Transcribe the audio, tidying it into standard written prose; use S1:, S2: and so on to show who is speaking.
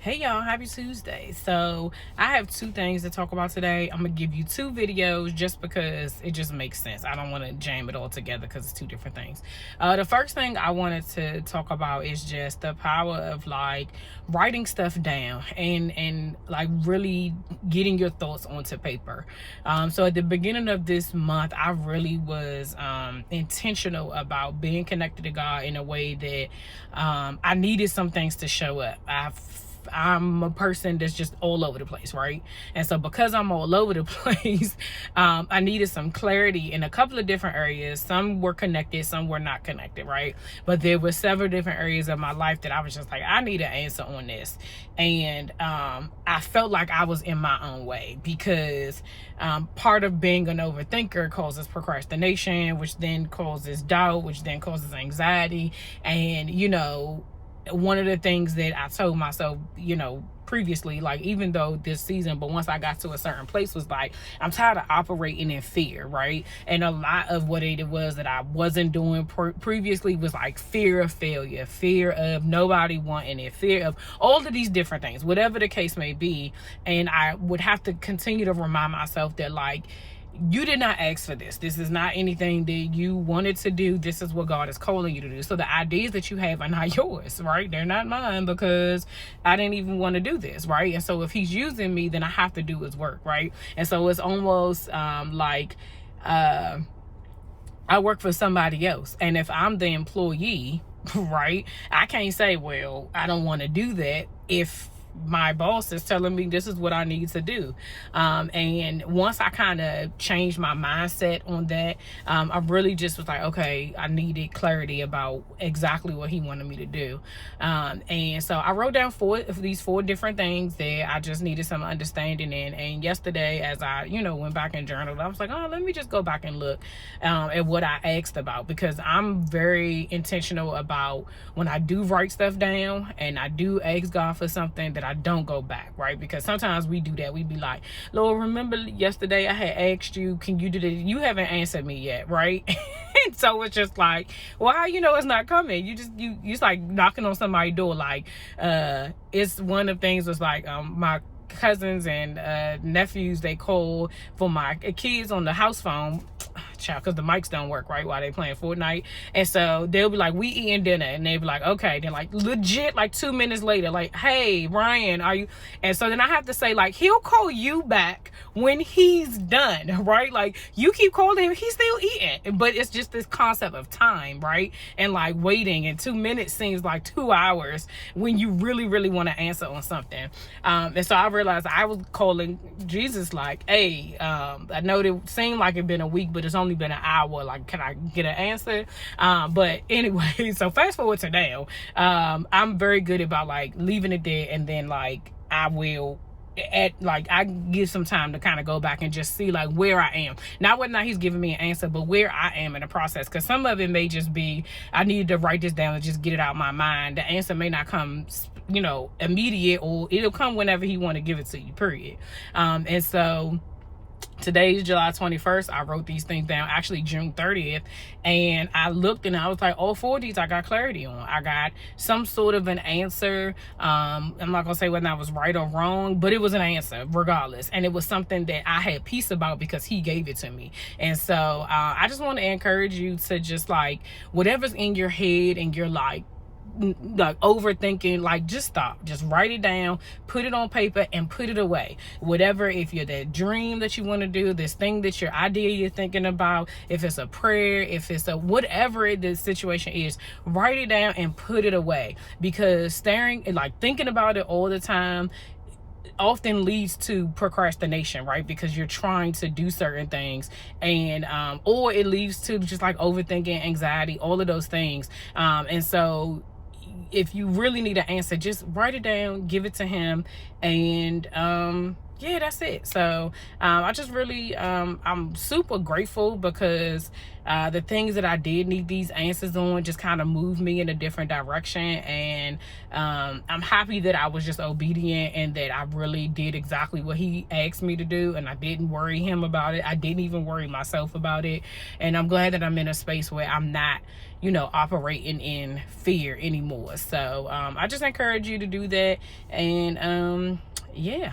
S1: Hey y'all, happy Tuesday. So I have two things to talk about today. I'm gonna give you two videos just because it just makes sense. I don't want to jam it all together because it's two different things. The first thing I wanted to talk about is just the power of like writing stuff down and like really getting your thoughts onto paper. So at the beginning of this month, I really was intentional about being connected to God in a way that I needed some things to show up. I'm a person that's just all over the place, right? And so because I'm all over the place, I needed some clarity in a couple of different areas. Some were connected, some were not connected, right? But there were several different areas of my life that I was just like, I need an answer on this. And I felt like I was in my own way because part of being an overthinker causes procrastination, which then causes doubt, which then causes anxiety. And, one of the things that I told myself, previously, like even though this season, but once I got to a certain place, was like, I'm tired of operating in fear, right? And a lot of what it was that I wasn't doing previously was like fear of failure, fear of nobody wanting it, fear of all of these different things, whatever the case may be. And I would have to continue to remind myself that like, you did not ask for this. This is not anything that you wanted to do. This is what God is calling you to do. So the ideas that you have are not yours, right? They're not mine because I didn't even want to do this, right? And so if he's using me, then I have to do his work, right? And so it's almost like I work for somebody else. And if I'm the employee, right, I can't say, well, I don't want to do that if my boss is telling me this is what I need to do. And once I kind of changed my mindset on that, I really just was like, okay, I needed clarity about exactly what he wanted me to do. And so I wrote down these four different things that I just needed some understanding in. And yesterday, as I, went back and journaled, I was like, oh, let me just go back and look at what I asked about, because I'm very intentional about when I do write stuff down and I do ask God for something, that I don't go back, right? Because sometimes we do that. We be like, Lord, remember yesterday I had asked you, can you do this? You haven't answered me yet, right? And so it's just like, well, how you know it's not coming? It's like knocking on somebody's door. Like, it's one of the things was like, my cousins and nephews, they call for my kids on the house phone, child, because the mics don't work right while they playing Fortnite. And so they'll be like, we eating dinner, and they'll be like, okay. Then like legit like 2 minutes later, like, hey Ryan, are you? And so then I have to say, like, he'll call you back when he's done, right? Like, you keep calling him, he's still eating. But it's just this concept of time, right? And like waiting, and 2 minutes seems like 2 hours when you really want to answer on something. And so I realized I was calling Jesus like, hey, I know it seemed like it been a week, but it's only been an hour. Like, can I get an answer? But anyway, so fast forward to now. I'm very good about like leaving it there, and then like I will I give some time to kind of go back and just see like where I am. Not whether or not he's giving me an answer, but where I am in the process. Because some of it may just be, I need to write this down and just get it out of my mind. The answer may not come, immediate, or it'll come whenever he want to give it to you, period. And so today's July 21st. I wrote these things down, actually June 30th, and I looked and I was like, all four of these I got clarity on. I got some sort of an answer. I'm not gonna say whether I was right or wrong, but it was an answer regardless, and it was something that I had peace about because he gave it to me. And so I just want to encourage you to just like, whatever's in your head and you're like overthinking, like, just stop, just write it down, put it on paper, and put it away. Whatever, if you're that dream that you want to do, this thing that your idea you're thinking about, if it's a prayer, if it's a whatever the situation is, write it down and put it away. Because staring and like thinking about it all the time often leads to procrastination, right? Because you're trying to do certain things, and or it leads to just like overthinking, anxiety, all of those things. And so if you really need an answer, just write it down, give it to him, and yeah, that's it. So I just really I'm super grateful because the things that I did need these answers on just kind of moved me in a different direction, and I'm happy that I was just obedient and that I really did exactly what he asked me to do, and I didn't worry him about it. I didn't even worry myself about it, and I'm glad that I'm in a space where I'm not, you know, operating in fear anymore. So I just encourage you to do that, and yeah.